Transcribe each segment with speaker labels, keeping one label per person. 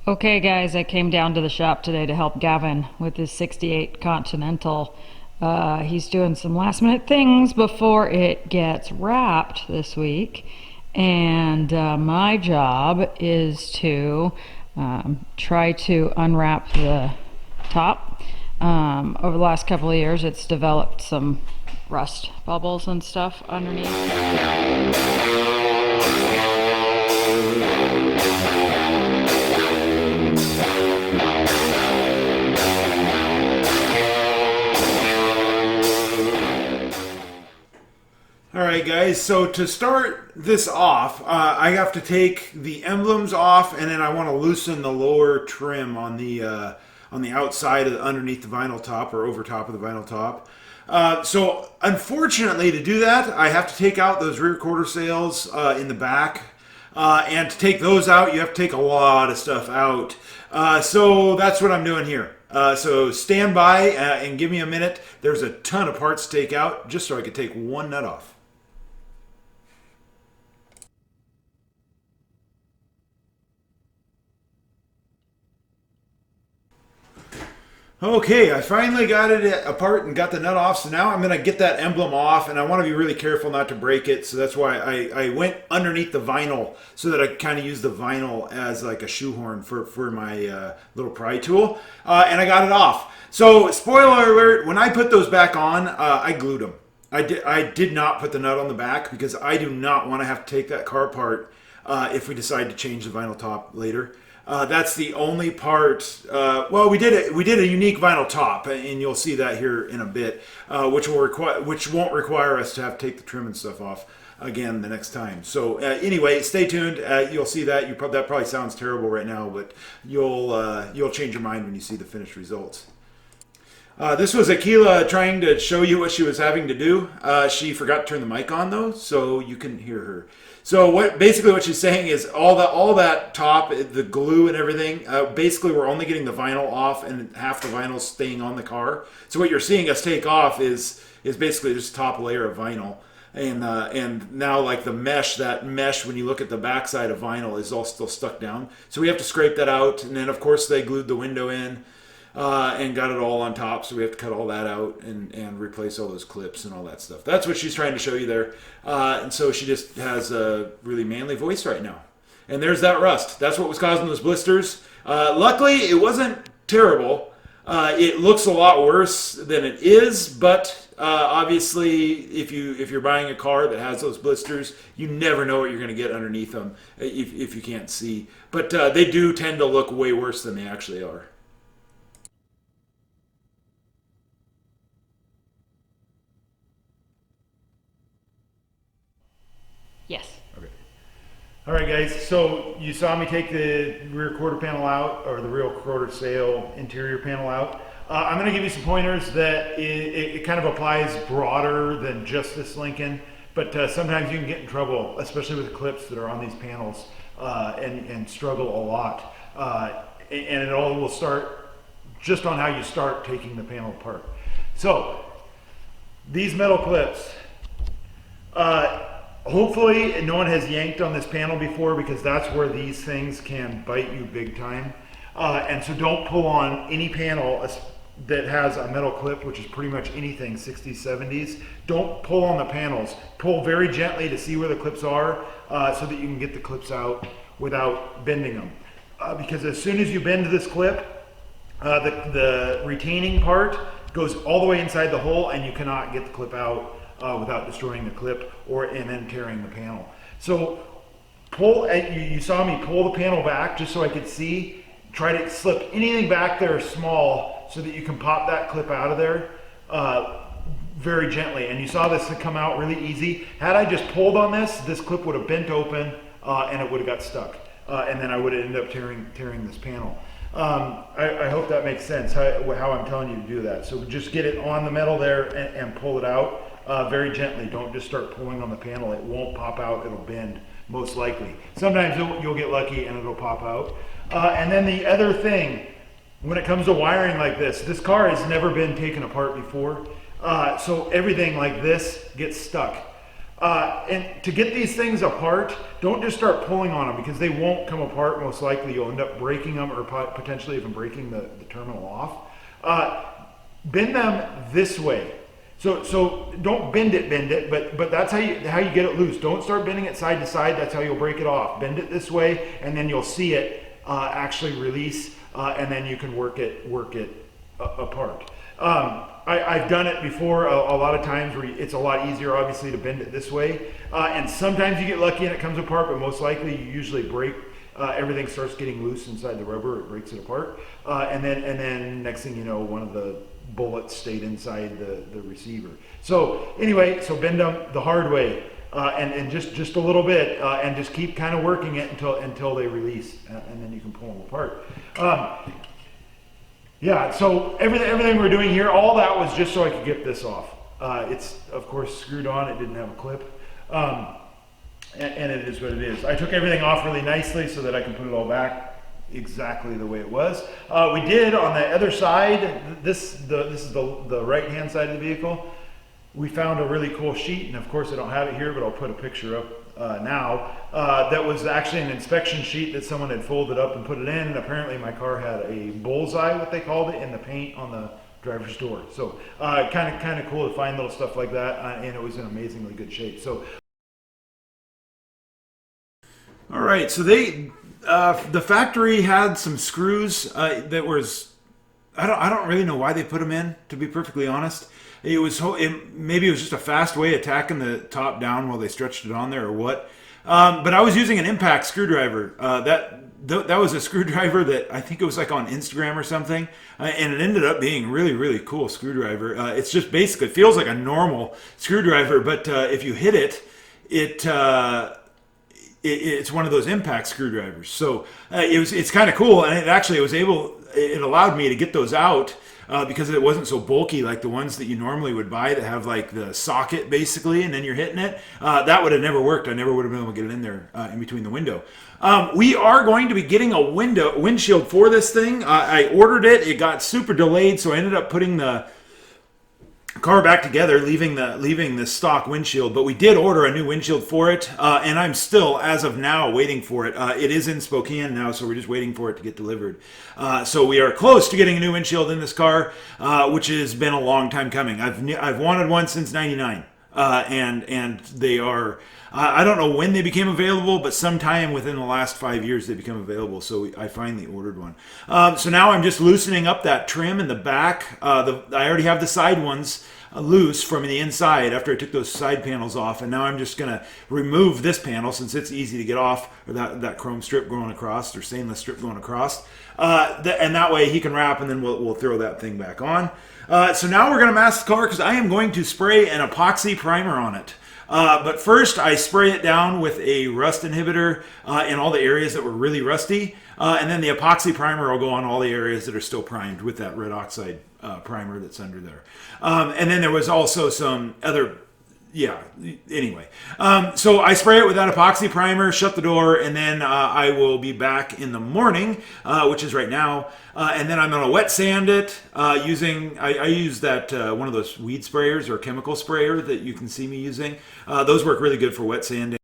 Speaker 1: Okay, guys, I came down to the shop today to help Gavin with his 68 Continental. He's doing some last minute things before it gets wrapped this week. And my job is to try to unwrap the top. Over the last couple of years, it's developed some rust bubbles and stuff underneath.
Speaker 2: Alright guys, so to start this off, I have to take the emblems off, and then I want to loosen the lower trim on the outside of underneath the vinyl top, or over top of the vinyl top. So unfortunately, to do that, I have to take out those rear quarter sails in the back. And to take those out, you have to take a lot of stuff out. So that's what I'm doing here. So stand by and give me a minute. There's a ton of parts to take out just so I could take one nut off. Okay, I finally got it apart and got the nut off, so now I'm going to get that emblem off, and I want to be really careful not to break it, so that's why I went underneath the vinyl, so that I kind of use the vinyl as like a shoehorn for my little pry tool, and I got it off. So, spoiler alert, when I put those back on, I glued them. I did not put the nut on the back, because I do not want to have to take that car apart if we decide to change the vinyl top later. That's the only part. Well, we did a unique vinyl top, and you'll see that here in a bit, which won't require us to have to take the trim and stuff off again the next time. So anyway, stay tuned. You'll see that. That probably sounds terrible right now, but you'll change your mind when you see the finished results. This was Akila trying to show you what she was having to do. She forgot to turn the mic on though, so you couldn't hear her. So basically what she's saying is all that top, the glue and everything, basically we're only getting the vinyl off and half the vinyl staying on the car. So what you're seeing us take off is basically just top layer of vinyl. And now like that mesh, when you look at the backside of vinyl, is all still stuck down. So we have to scrape that out. And then of course they glued the window in. And got it all on top, so we have to cut all that out and replace all those clips and all that stuff. That's what she's trying to show you there. And so she just has a really manly voice right now. And there's that rust. That's what was causing those blisters. Luckily, it wasn't terrible. It looks a lot worse than it is, but obviously, if you're buying a car that has those blisters, you never know what you're going to get underneath them if you can't see. But they do tend to look way worse than they actually are.
Speaker 1: Yes.
Speaker 2: Okay. All right, guys. So you saw me take the rear quarter panel out, or the rear quarter sail interior panel out. I'm going to give you some pointers that it kind of applies broader than just this Lincoln, but sometimes you can get in trouble, especially with the clips that are on these panels, and struggle a lot. And it all will start just on how you start taking the panel apart. So these metal clips. Hopefully no one has yanked on this panel before, because that's where these things can bite you big time. And so don't pull on any panel that has a metal clip, which is pretty much anything 60s, 70s. Don't pull on the panels. Pull very gently to see where the clips are, so that you can get the clips out without bending them. Because as soon as you bend this clip, the retaining part goes all the way inside the hole, and you cannot get the clip out without destroying the clip and then tearing the panel. So you saw me pull the panel back just so I could see. Try to slip anything back there small so that you can pop that clip out of there very gently. And you saw this come out really easy. Had I just pulled on this clip would have bent open and it would have got stuck. And then I would have ended up tearing this panel. I hope that makes sense, how I'm telling you to do that. So just get it on the metal there and pull it out. Very gently. Don't just start pulling on the panel. It won't pop out. It'll bend, most likely. Sometimes you'll get lucky and it'll pop out. And then the other thing, when it comes to wiring like this car has never been taken apart before. So everything like this gets stuck. And to get these things apart, don't just start pulling on them because they won't come apart. Most likely you'll end up breaking them or potentially even breaking the terminal off. Bend them this way. So don't bend it, but that's how you get it loose. Don't start bending it side to side. That's how you'll break it off. Bend it this way, and then you'll see it actually release, and then you can work it apart. I've done it before a lot of times where it's a lot easier, obviously, to bend it this way. And sometimes you get lucky and it comes apart, but most likely you usually break. Everything starts getting loose inside the rubber. It breaks it apart, and then next thing you know, one of the bullets stayed inside the receiver. So anyway, so bend them the hard way, and just a little bit, and just keep kind of working it until they release, and then you can pull them apart. Yeah, so everything we're doing here, all that was just so I could get this off. It's of course screwed on. It didn't have a clip, and it is what it is. I took everything off really nicely so that I can put it all back exactly the way it was. We did on the other side. This is the right hand side of the vehicle. We found a really cool sheet, and of course I don't have it here, but I'll put a picture up now. That was actually an inspection sheet that someone had folded up and put it in, and apparently my car had a bullseye, what they called it, in the paint on the driver's door. So kind of cool to find little stuff like that, and it was in amazingly good shape. So all right, so the factory had some screws that was, I don't really know why they put them in, to be perfectly honest. Maybe it was just a fast way of tacking the top down while they stretched it on there or what. But I was using an impact screwdriver. That was a screwdriver that I think it was like on Instagram or something, and it ended up being really cool screwdriver. It's just basically, it feels like a normal screwdriver, but if you hit it, it's one of those impact screwdrivers. So it's kind of cool, and it allowed me to get those out because it wasn't so bulky like the ones that you normally would buy that have like the socket basically, and then you're hitting it. That would have never worked. I never would have been able to get it in there in between the window. We are going to be getting a windshield for this thing. I ordered it. It got super delayed, so I ended up putting the car back together, leaving the stock windshield, but we did order a new windshield for it, and I'm still, as of now, waiting for it. It is in Spokane now, so we're just waiting for it to get delivered. So we are close to getting a new windshield in this car, which has been a long time coming. I've wanted one since '99, and they are. I don't know when they became available, but sometime within the last 5 years they become available. So I finally ordered one. So now I'm just loosening up that trim in the back. I already have the side ones loose from the inside after I took those side panels off, and now I'm just going to remove this panel since it's easy to get off, or that chrome strip going across, or stainless strip going across, and that way he can wrap, and then we'll throw that thing back on. So now we're going to mask the car because I am going to spray an epoxy primer on it. But first I spray it down with a rust inhibitor in all the areas that were really rusty, and then the epoxy primer will go on all the areas that are still primed with that red oxide primer that's under there. And then there was also some other, anyway. So I spray it with that epoxy primer, shut the door, and then I will be back in the morning, which is right now, and then I'm going to wet sand it using, I use that one of those weed sprayers or chemical sprayer that you can see me using. Those work really good for wet sanding.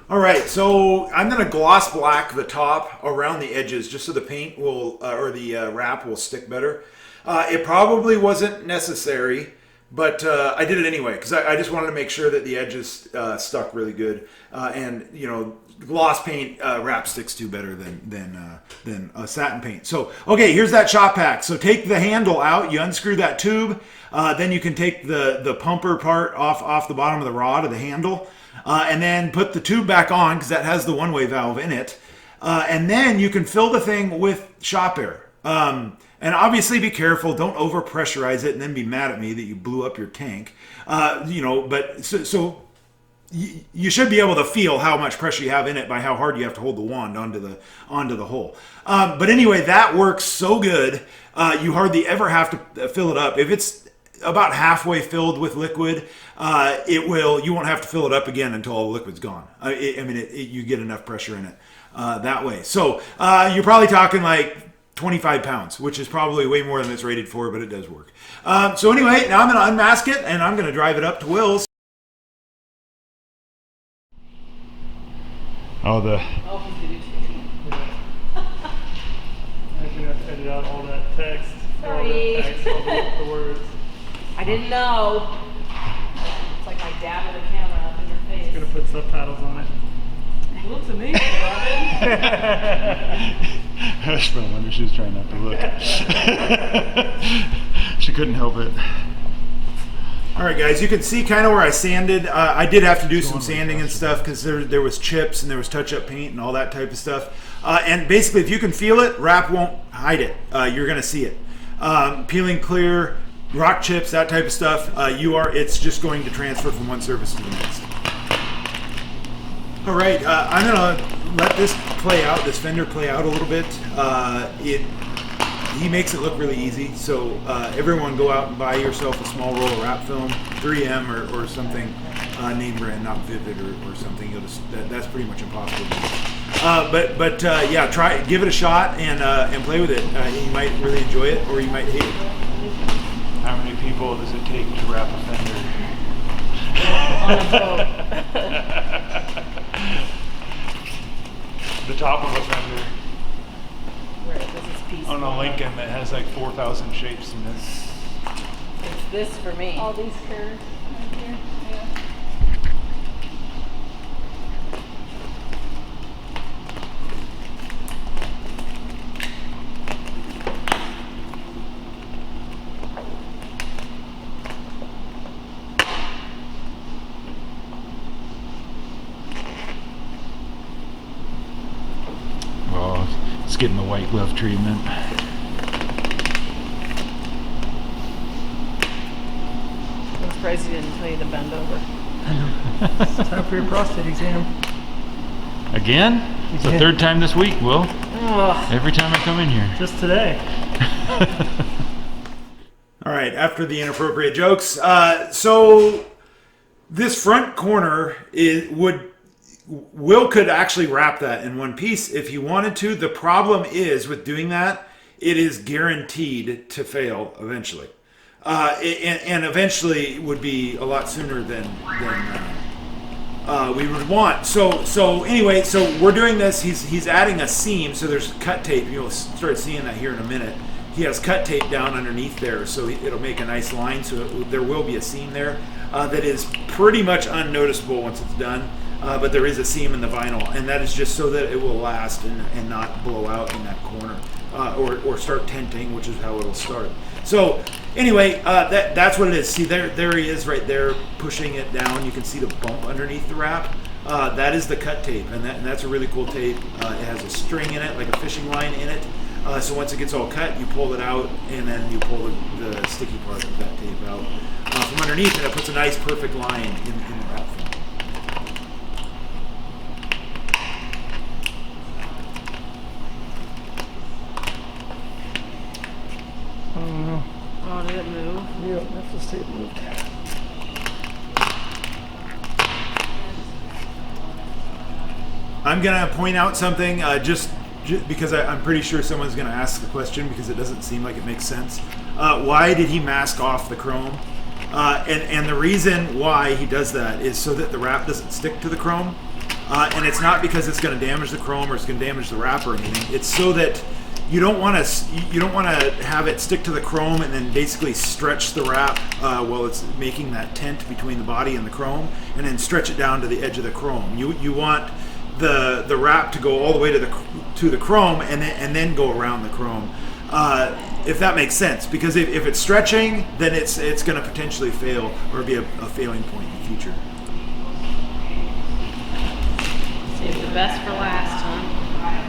Speaker 2: All right, so I'm going to gloss black the top around the edges just so the paint will, or the wrap will stick better. It probably wasn't necessary, but I did it anyway because I just wanted to make sure that the edges stuck really good. And you know, gloss paint wrap sticks to better than satin paint. So okay, here's that shop pack. So take the handle out, you unscrew that tube, then you can take the pumper part off the bottom of the rod of the handle, and then put the tube back on because that has the one-way valve in it, and then you can fill the thing with shop air. And obviously be careful, don't over pressurize it and then be mad at me that you blew up your tank. You know, but so you should be able to feel how much pressure you have in it by how hard you have to hold the wand onto the hole. But anyway, that works so good, you hardly ever have to fill it up. If it's about halfway filled with liquid, you won't have to fill it up again until all the liquid's gone. You get enough pressure in it that way. So you're probably talking like 25 pounds, which is probably way more than it's rated for, but it does work. So anyway, now I'm going to unmask it and I'm going to drive it up to Will's.
Speaker 3: Oh, the.
Speaker 4: Oh, he's gonna do
Speaker 5: I'm gonna have to edit out all that text. All
Speaker 4: Sorry.
Speaker 5: that text, all the words.
Speaker 4: I didn't know. It's like my dad with a camera up in your face.
Speaker 5: Gonna put subtitles on it.
Speaker 4: It looks amazing, Robin.
Speaker 3: I was no wonder she was trying not to look. She couldn't help it.
Speaker 2: All right, guys, you can see kind of where I sanded. I did have to do some sanding and stuff because there was chips and there was touch-up paint and all that type of stuff. And basically, if you can feel it, wrap won't hide it. You're going to see it. Peeling clear, rock chips, that type of stuff. It's just going to transfer from one surface to the next. All right, I'm going to let this play out, this fender play out a little bit. He makes it look really easy, so everyone go out and buy yourself a small roll of wrap film, 3M or something, name brand, not Vivid or something. That's pretty much impossible to do. But yeah, give it a shot and play with it. You might really enjoy it, or you might hate it.
Speaker 3: How many people does it take to wrap a fender?
Speaker 4: On a boat.
Speaker 3: The top of a fender.
Speaker 4: Where does this piece
Speaker 3: On a
Speaker 4: go?
Speaker 3: Lincoln that has like 4,000 shapes in it.
Speaker 4: It's this for me.
Speaker 6: All these curves right here. Yeah.
Speaker 3: Oh, it's getting the white glove treatment.
Speaker 4: I'm surprised he didn't tell you to bend over.
Speaker 5: It's time for your prostate exam.
Speaker 3: Again? It's the
Speaker 5: Yeah.
Speaker 3: third time this week, Will.
Speaker 4: Ugh.
Speaker 3: Every time I come in here.
Speaker 5: Just today.
Speaker 2: All right, after the inappropriate jokes, so this front corner Will could actually wrap that in one piece if he wanted to. The problem is with doing that, it is guaranteed to fail eventually, and eventually would be a lot sooner than we would want. So anyway, so we're doing this. He's adding a seam, so there's cut tape. You'll start seeing that here in a minute. He has cut tape down underneath there, so it'll make a nice line. So there will be a seam there that is pretty much unnoticeable once it's done. But there is a seam in the vinyl, and that is just so that it will last and not blow out in that corner or start tenting, which is how it'll start. So anyway, that's what it is. See, there he is right there pushing it down. You can see the bump underneath the wrap. That is the cut tape, and that's a really cool tape. It has a string in it, like a fishing line in it. So once it gets all cut, you pull it out, and then you pull the sticky part of that tape out from underneath, and it puts a nice, perfect line in the wrap film.
Speaker 5: I don't know.
Speaker 4: Oh, did it move?
Speaker 5: Yeah, that's the tape moved.
Speaker 2: I'm gonna point out something just because I'm pretty sure someone's gonna ask the question because it doesn't seem like it makes sense. Why did he mask off the chrome? And the reason why he does that is so that the wrap doesn't stick to the chrome. And it's not because it's going to damage the chrome or it's going to damage the wrap or anything. It's so that you don't want to have it stick to the chrome and then basically stretch the wrap while it's making that tent between the body and the chrome, and then stretch it down to the edge of the chrome. You want the wrap to go all the way to the chrome and then go around the chrome. If that makes sense, because if it's stretching, then it's going to potentially fail or be a failing point in the future.
Speaker 4: Save the best for last, huh?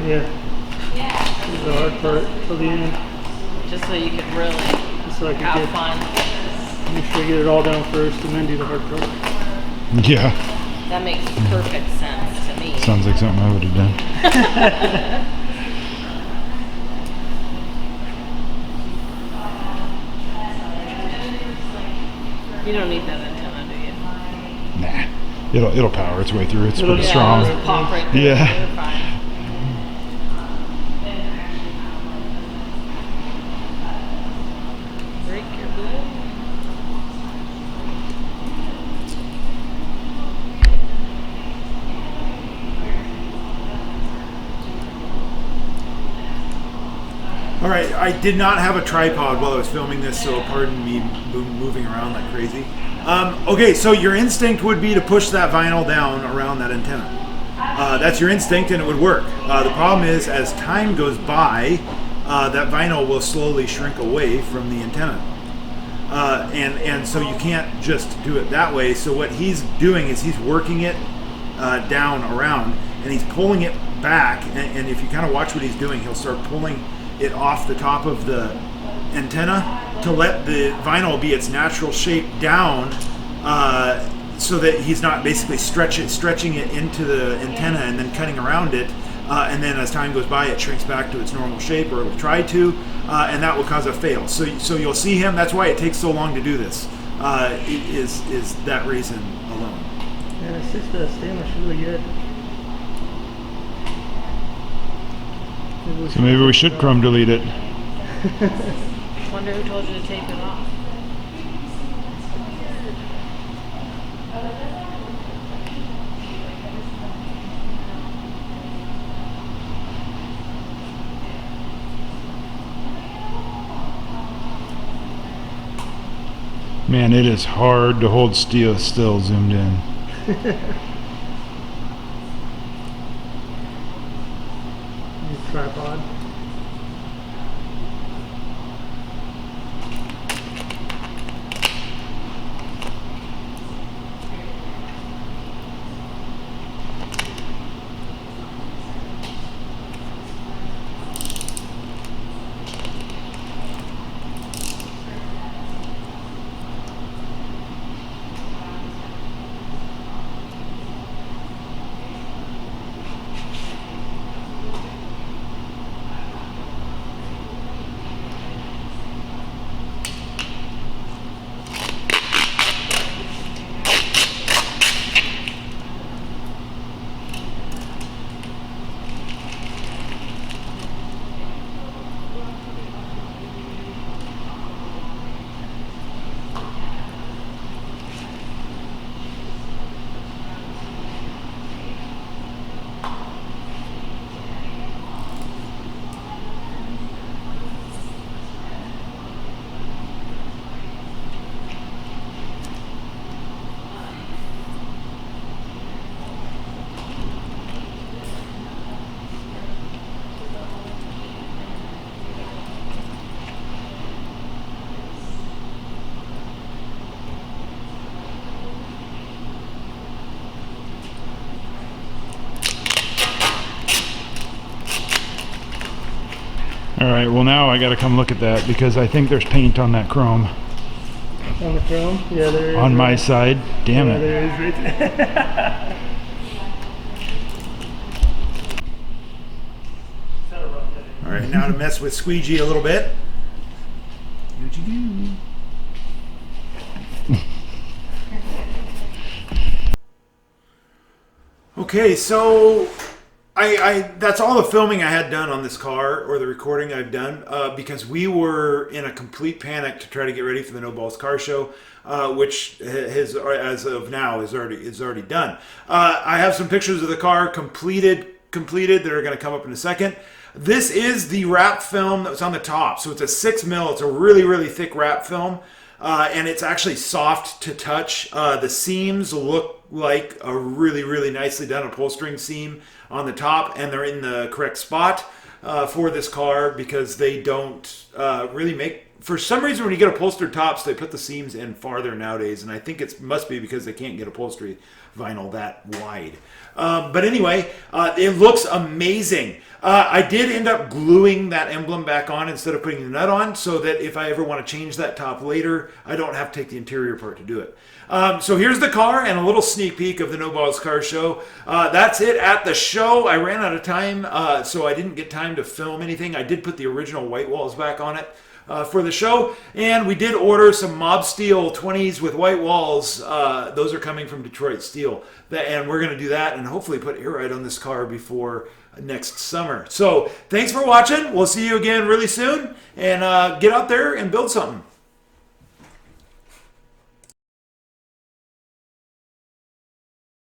Speaker 5: Yeah. This is the hard part till the end.
Speaker 4: Just so you could really
Speaker 5: Just so I
Speaker 4: have
Speaker 5: can
Speaker 4: fun.
Speaker 5: make sure I get it all down first and then do the hard part.
Speaker 3: Yeah.
Speaker 4: That makes perfect sense to me.
Speaker 3: Sounds like something I would have done.
Speaker 4: You don't need that antenna, do you?
Speaker 3: Nah. It'll power its way through. It's
Speaker 5: It'll
Speaker 3: pretty
Speaker 5: just-
Speaker 3: strong.
Speaker 4: It'll just pop right there.
Speaker 3: Yeah.
Speaker 4: You're fine. Break your blade.
Speaker 2: All right, I did not have a tripod while I was filming this, so pardon me moving around like crazy. Okay, so your instinct would be to push that vinyl down around that antenna. That's your instinct, and it would work. The problem is, as time goes by, that vinyl will slowly shrink away from the antenna. And so you can't just do it that way. So what he's doing is he's working it down around, and he's pulling it back. And if you kind of watch what he's doing, he'll start pulling it off the top of the antenna to let the vinyl be its natural shape down, so that he's not basically stretching it into the antenna and then cutting around it. And then as time goes by, it shrinks back to its normal shape, or it'll try to, and that will cause a fail. So you'll see him. That's why it takes so long to do this. Is that reason alone?
Speaker 5: Yeah, it's just the stainless really good.
Speaker 3: So maybe we should chrome delete it.
Speaker 4: Wonder who told you to take it off.
Speaker 3: Man, it is hard to hold still zoomed in.
Speaker 5: Tripod.
Speaker 3: All right, well now I got to come look at that because I think there's paint on that chrome.
Speaker 5: On the chrome? Yeah, there is.
Speaker 3: On my side. Damn it.
Speaker 5: There is right there.
Speaker 2: All right, now to mess with squeegee a little bit. Okay, so I that's all the filming I had done on this car, or the recording I've done, because we were in a complete panic to try to get ready for the No Balls Car Show, which has, as of now, is already done. I have some pictures of the car completed that are going to come up in a second. This is the wrap film that was on the top, so it's a 6mm. It's a really, really thick wrap film. And it's actually soft to touch. The seams look like a really, really nicely done upholstering seam on the top, and they're in the correct spot for this car because they don't really make... For some reason, when you get upholstered tops, they put the seams in farther nowadays, and I think it must be because they can't get upholstery vinyl that wide. But anyway, it looks amazing. I did end up gluing that emblem back on instead of putting the nut on, so that if I ever want to change that top later, I don't have to take the interior apart to do it. So here's the car and a little sneak peek of the No Balls Car Show. That's it at the show. I ran out of time, so I didn't get time to film anything. I did put the original white walls back on it for the show, and we did order some Mob Steel 20s with white walls. Those are coming from Detroit Steel, and we're going to do that and hopefully put air ride on this car before next summer. So thanks for watching. We'll see you again really soon, and get out there and build something.